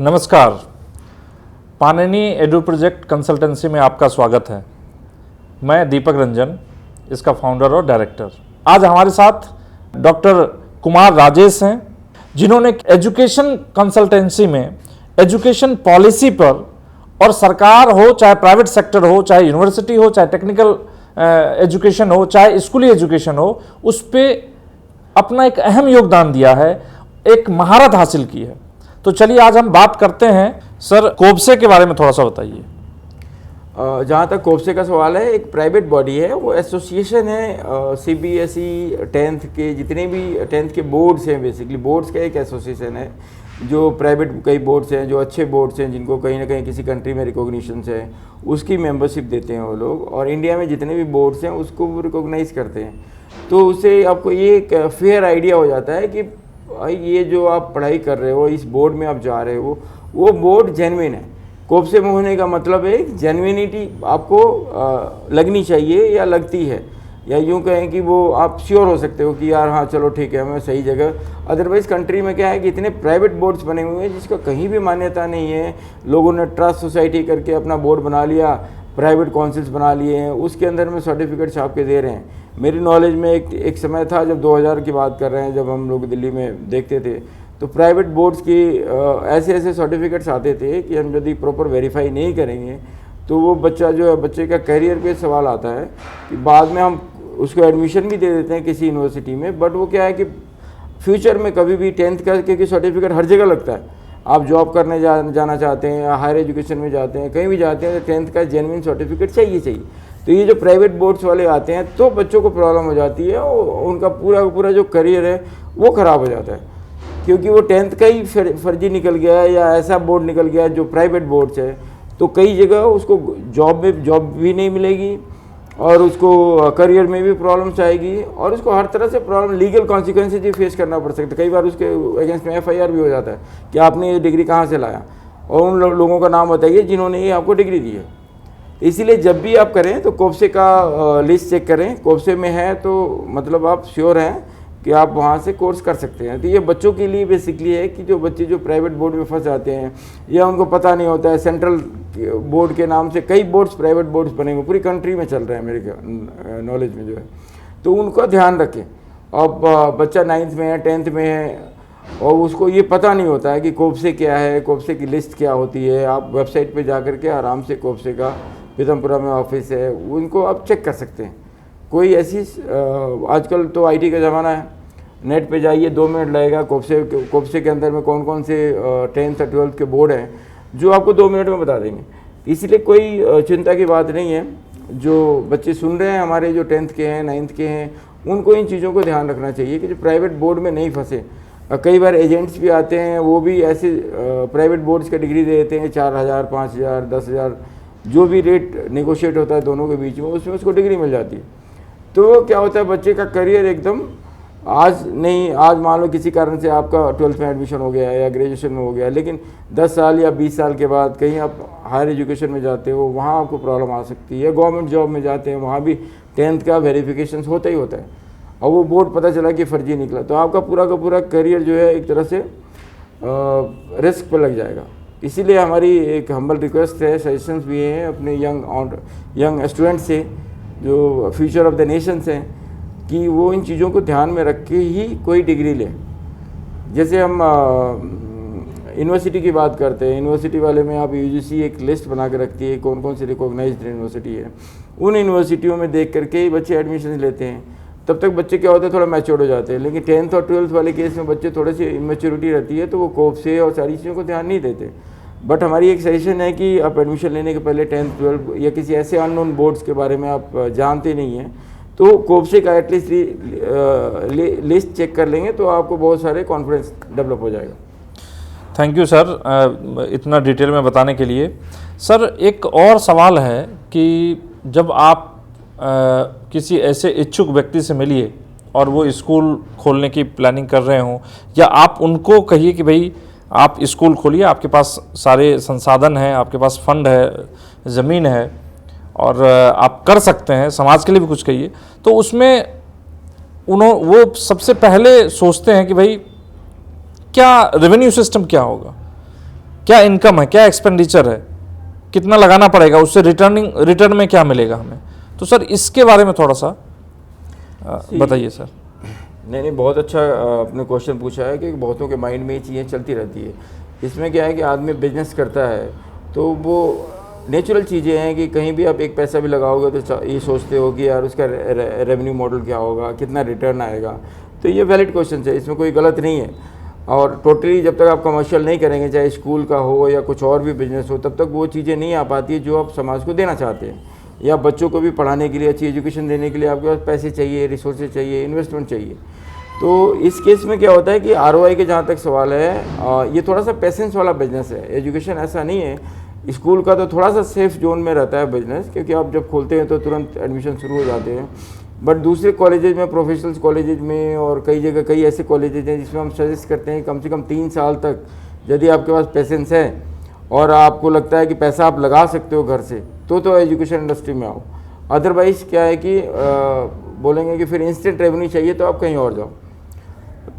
नमस्कार, Panini edu project consultancy में आपका स्वागत है। मैं दीपक रंजन, इसका फाउंडर और डायरेक्टर। आज हमारे साथ डॉक्टर कुमार राजेश हैं, जिन्होंने एजुकेशन कंसल्टेंसी में एजुकेशन पॉलिसी पर और सरकार हो, चाहे प्राइवेट सेक्टर हो, चाहे यूनिवर्सिटी हो, चाहे टेक्निकल एजुकेशन हो, चाहे स्कूली एजुकेशन हो, उस पर अपना एक अहम योगदान दिया है, एक महारत हासिल की है। तो चलिए आज हम बात करते हैं। सर, कोबसे के बारे में थोड़ा सा बताइए। जहाँ तक कोबसे का सवाल है, एक प्राइवेट बॉडी है, वो एसोसिएशन है सीबीएसई 10th के जितने भी 10th के बोर्ड्स हैं, बेसिकली बोर्ड्स का एक एसोसिएशन है। जो प्राइवेट कई बोर्ड्स हैं, जो अच्छे बोर्ड्स हैं, जिनको कहीं ना कहीं किसी कंट्री में रिकॉग्निशन है, उसकी मेंबरशिप देते हैं वो लोग। और इंडिया में जितने भी बोर्ड्स हैं उसको वो रिकॉग्नाइज करते हैं। तो उससे आपको ये एक फेयर आइडिया हो जाता है कि भाई ये जो आप पढ़ाई कर रहे हो, इस बोर्ड में आप जा रहे हो, वो बोर्ड जेन्युइन है। कोबसे में होने का मतलब है जेन्युइनिटी आपको लगनी चाहिए या लगती है, या यूँ कहें कि वो आप श्योर हो सकते हो कि यार हाँ चलो ठीक है, मैं सही जगह। अदरवाइज़ कंट्री में क्या है कि इतने प्राइवेट बोर्ड्स बने हुए हैं जिसका कहीं भी मान्यता नहीं है। लोगों ने ट्रस्ट सोसाइटी करके अपना बोर्ड बना लिया, प्राइवेट काउंसिल्स बना लिए हैं, उसके अंदर में सर्टिफिकेट छाप के दे रहे हैं। मेरी नॉलेज में एक समय था, जब 2000 की बात कर रहे हैं, जब हम लोग दिल्ली में देखते थे, तो प्राइवेट बोर्ड्स की ऐसे ऐसे सर्टिफिकेट्स आते थे कि हम यदि प्रॉपर वेरीफाई नहीं करेंगे तो वो बच्चा जो है, बच्चे का करियर पे सवाल आता है कि बाद में हम उसको एडमिशन भी दे देते हैं किसी यूनिवर्सिटी में, बट वो क्या है कि फ्यूचर में कभी भी 10th का क्योंकि सर्टिफिकेट हर जगह लगता है। आप जॉब करने जाना चाहते हैं या हायर एजुकेशन में जाते हैं, कहीं भी जाते हैं, तो 10th का जेन्युइन सर्टिफिकेट चाहिए। तो ये जो प्राइवेट बोर्ड्स वाले आते हैं तो बच्चों को प्रॉब्लम हो जाती है, और उनका पूरा जो करियर है वो ख़राब हो जाता है, क्योंकि वो 10th का ही फर्जी निकल गया है या ऐसा बोर्ड निकल गया जो प्राइवेट बोर्ड्स है। तो कई जगह उसको जॉब भी नहीं मिलेगी, और उसको करियर में भी प्रॉब्लम्स आएगी, और उसको हर तरह से प्रॉब्लम, लीगल कॉन्सिक्वेंसेज भी फेस करना पड़ सकता है। कई बार उसके अगेंस्ट में FIR भी हो जाता है कि आपने ये डिग्री कहाँ से लाया, और उन लोगों का नाम बताइए जिन्होंने ये आपको डिग्री दी है। इसीलिए जब भी आप करें तो कोबसे का लिस्ट चेक करें। कोबसे में है तो मतलब आप श्योर हैं कि आप वहाँ से कोर्स कर सकते हैं। तो ये बच्चों के लिए बेसिकली है कि जो बच्चे जो प्राइवेट बोर्ड में फंस जाते हैं या उनको पता नहीं होता है, सेंट्रल बोर्ड के नाम से कई बोर्ड्स, प्राइवेट बोर्ड्स बने हुए पूरी कंट्री में चल रहे हैं मेरे नॉलेज में जो है, तो उनका ध्यान रखें। अब बच्चा 9th में है, 10th में है, और उसको ये पता नहीं होता है कि कोबसे क्या है, कोबसे की लिस्ट क्या होती है। आप वेबसाइट पे जा कर के आराम से कोबसे का पीतमपुरा में ऑफिस है, उनको आप चेक कर सकते हैं। कोई ऐसी आजकल तो IT का ज़माना है, नेट पे जाइए, 2 मिनट लगेगा। कोबसे के अंदर में कौन कौन से 10th और 12th के बोर्ड हैं जो आपको 2 मिनट में बता देंगे। इसलिए कोई चिंता की बात नहीं है। जो बच्चे सुन रहे हैं हमारे, जो 10th के हैं, 9th के हैं, उनको इन चीज़ों को ध्यान रखना चाहिए कि जो प्राइवेट बोर्ड में नहीं फंसे। कई बार एजेंट्स भी आते हैं, वो भी ऐसे प्राइवेट बोर्ड्स का डिग्री दे देते हैं, 4000, 5000, 10,000, जो भी रेट नेगोशिएट होता है दोनों के बीच में, उसमें उसको डिग्री मिल जाती है। तो क्या होता है, बच्चे का करियर एकदम आज मान लो किसी कारण से आपका 12th में एडमिशन हो गया या ग्रेजुएशन में हो गया, लेकिन 10 साल या 20 साल के बाद कहीं आप हायर एजुकेशन में जाते हो, वहाँ आपको प्रॉब्लम आ सकती है। गवर्नमेंट जॉब में जाते हैं, वहाँ भी 10th का वेरिफिकेशन होता ही होता है, और वो बोर्ड पता चला कि फर्जी निकला, तो आपका पूरा का पूरा करियर जो है एक तरह से रिस्क पर लग जाएगा। इसीलिए हमारी एक हम्बल रिक्वेस्ट है, सजेशंस भी हैं अपने यंग स्टूडेंट से, जो फ्यूचर ऑफ द नेशंस हैं, कि वो इन चीज़ों को ध्यान में रख के ही कोई डिग्री लें। जैसे हम यूनिवर्सिटी की बात करते हैं, यूनिवर्सिटी वाले में आप UGC एक लिस्ट बना के रखती है कौन कौन सी रिकॉग्नाइज्ड यूनिवर्सिटी है, उन यूनिवर्सिटियों में देख करके ही बच्चे एडमिशन लेते हैं। तब तक बच्चे क्या होते हैं, थोड़ा मैच्योर्ड हो जाते हैं। लेकिन 10th और 12th वाले केस में बच्चे थोड़े से इमेच्योरिटी रहती है, तो वो कोबसे और सारी चीज़ों को ध्यान नहीं देते। बट हमारी एक सजेशन है कि आप एडमिशन लेने के पहले 10th, 12th या किसी ऐसे अननोन बोर्ड्स के बारे में आप जानते नहीं हैं, तो कोबसे का एटलीस्ट लिस्ट चेक कर लेंगे तो आपको बहुत सारे कॉन्फिडेंस डेवलप हो जाएगा। थैंक यू सर, इतना डिटेल में बताने के लिए। सर, एक और सवाल है कि जब आप किसी ऐसे इच्छुक व्यक्ति से मिलिए और वो स्कूल खोलने की प्लानिंग कर रहे हों, या आप उनको कहिए कि भाई आप स्कूल खोलिए, आपके पास सारे संसाधन हैं, आपके पास फंड है, ज़मीन है, और आप कर सकते हैं, समाज के लिए भी कुछ कहिए, तो उसमें वो सबसे पहले सोचते हैं कि भाई क्या रेवेन्यू सिस्टम क्या होगा, क्या इनकम है, क्या एक्सपेंडिचर है, कितना लगाना पड़ेगा, उससे रिटर्न में क्या मिलेगा हमें। तो सर इसके बारे में थोड़ा सा बताइए सर। नहीं, बहुत अच्छा आपने क्वेश्चन पूछा है कि बहुतों के माइंड में ये चीज़ें चलती रहती है। इसमें क्या है कि आदमी बिजनेस करता है तो वो नेचुरल चीज़ें हैं कि कहीं भी आप एक पैसा भी लगाओगे तो ये सोचते हो कि यार उसका रेवेन्यू मॉडल क्या होगा, कितना रिटर्न आएगा। तो ये वैलिड क्वेश्चन है, इसमें कोई गलत नहीं है। और टोटली जब तक आप कमर्शियल नहीं करेंगे, चाहे स्कूल का हो या कुछ और भी बिजनेस हो, तब तक वो चीज़ें नहीं आ पाती जो आप समाज को देना चाहते हैं। या बच्चों को भी पढ़ाने के लिए, अच्छी एजुकेशन देने के लिए आपके पास पैसे चाहिए, रिसोर्सेज चाहिए, इन्वेस्टमेंट चाहिए। तो इस केस में क्या होता है कि ROI के जहाँ तक सवाल है, ये थोड़ा सा पेशेंस वाला बिजनेस है। एजुकेशन ऐसा नहीं है, स्कूल का तो थोड़ा सा सेफ जोन में रहता है बिजनेस, क्योंकि आप जब खोलते हैं तो तुरंत एडमिशन शुरू हो जाते हैं। बट दूसरे कॉलेजेज में, प्रोफेशनल कॉलेजेज में और कई जगह कई ऐसे कॉलेजेज हैं जिसमें हम सजेस्ट करते हैं कम से कम 3 साल तक यदि आपके पास पेशेंस है और आपको लगता है कि पैसा आप लगा सकते हो घर से, तो एजुकेशन इंडस्ट्री में आओ। अदरवाइज़ क्या है कि बोलेंगे कि फिर इंस्टेंट रेवेन्यू चाहिए तो आप कहीं और जाओ।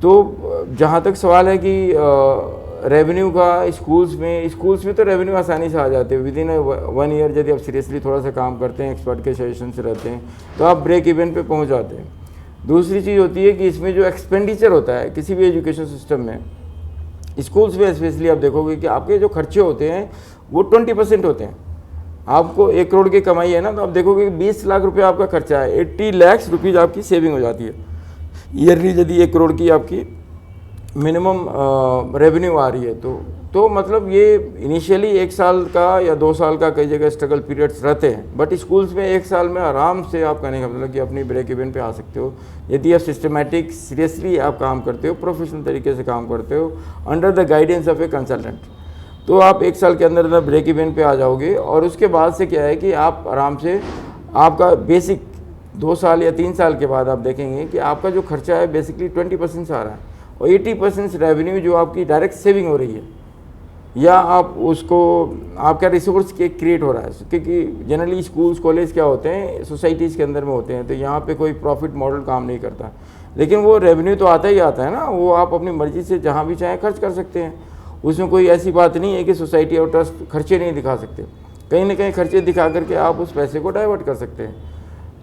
तो जहाँ तक सवाल है कि रेवेन्यू का स्कूल्स में तो रेवेन्यू आसानी से आ जाते हैं विद इन 1 ईयर। यदि आप सीरियसली थोड़ा सा काम करते हैं, एक्सपर्ट के सजेशन से रहते हैं, तो आप ब्रेक इवन पे पहुंच जाते हैं। दूसरी चीज़ होती है कि इसमें जो एक्सपेंडिचर होता है किसी भी एजुकेशन सिस्टम में, स्कूल्स में स्पेशली आप देखोगे कि आपके जो खर्चे होते हैं वो 20% होते हैं। आपको 1 करोड़ की कमाई है ना, तो आप देखोगे कि 20 लाख रुपये आपका खर्चा है, 80 लाख रुपीज़ आपकी सेविंग हो जाती है ईयरली। यदि 1 करोड़ की आपकी मिनिमम रेवेन्यू आ रही है तो मतलब ये इनिशियली 1 साल का या 2 साल का कई जगह स्ट्रगल पीरियड्स रहते हैं, बट स्कूल्स में 1 साल में आराम से आप कहने का मतलब कि अपनी ब्रेक इवन पे आ सकते हो यदि आप सिस्टमेटिक सीरियसली आप काम करते हो, प्रोफेशनल तरीके से काम करते हो under the guidance of a consultant. तो आप 1 साल के अंदर ब्रेक इवन पे आ जाओगे। और उसके बाद से क्या है कि आप आराम से आपका बेसिक 2 साल या 3 साल के बाद आप देखेंगे कि आपका जो खर्चा है बेसिकली 20% से आ रहा है और 80% रेवेन्यू जो आपकी डायरेक्ट सेविंग हो रही है, या आप उसको आपका रिसोर्स के क्रिएट हो रहा है। क्योंकि जनरली स्कूल्स कॉलेज क्या होते हैं, सोसाइटीज़ के अंदर में होते हैं, तो यहाँ पे कोई प्रॉफिट मॉडल काम नहीं करता, लेकिन वो रेवेन्यू तो आता ही आता है ना, वो आप अपनी मर्जी से जहाँ भी चाहें खर्च कर सकते हैं। उसमें कोई ऐसी बात नहीं है कि सोसाइटी और ट्रस्ट खर्चे नहीं दिखा सकते, कहीं ना कहीं खर्चे दिखा करके आप उस पैसे को डाइवर्ट कर सकते हैं।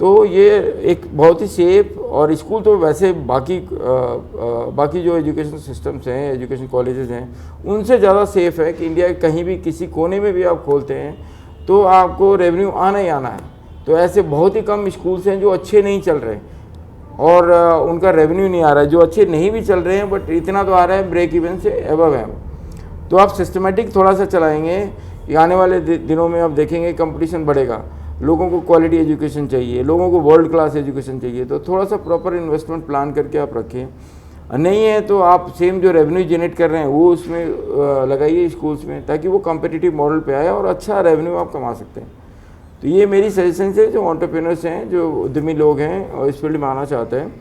तो ये एक बहुत ही सेफ, और स्कूल तो वैसे बाकी जो एजुकेशन सिस्टम्स हैं, एजुकेशन कॉलेजेस हैं, उनसे ज़्यादा सेफ़ है कि इंडिया के कहीं भी किसी कोने में भी आप खोलते हैं तो आपको रेवेन्यू आना ही आना है। तो ऐसे बहुत ही कम स्कूल्स हैं जो अच्छे नहीं चल रहे और उनका रेवेन्यू नहीं आ रहा है। जो अच्छे नहीं भी चल रहे हैं बट इतना तो आ रहा है ब्रेक इवन से एबव है। तो आप सिस्टमेटिक थोड़ा सा चलाएंगे, आने वाले दिनों में आप देखेंगे कंपटीशन बढ़ेगा, लोगों को क्वालिटी एजुकेशन चाहिए, लोगों को वर्ल्ड क्लास एजुकेशन चाहिए। तो थोड़ा सा प्रॉपर इन्वेस्टमेंट प्लान करके आप रखें। नहीं है तो आप सेम जो रेवेन्यू जनरेट कर रहे हैं वो उसमें लगाइए स्कूल्स में, ताकि वो कॉम्पिटिटिव मॉडल पे आए और अच्छा रेवेन्यू आप कमा सकते हैं। तो ये मेरी सजेशन है जो एंटरप्रेन्योर्स हैं, जो उद्यमी लोग हैं और इस फील्ड में आना चाहते हैं,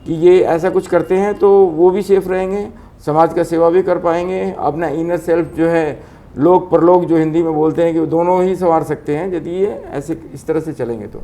कि ये ऐसा कुछ करते हैं तो वो भी सेफ रहेंगे, समाज का सेवा भी कर पाएंगे, अपना इनर सेल्फ जो है लोक परलोक जो हिंदी में बोलते हैं कि वो दोनों ही संवार सकते हैं यदि ये ऐसे इस तरह से चलेंगे तो।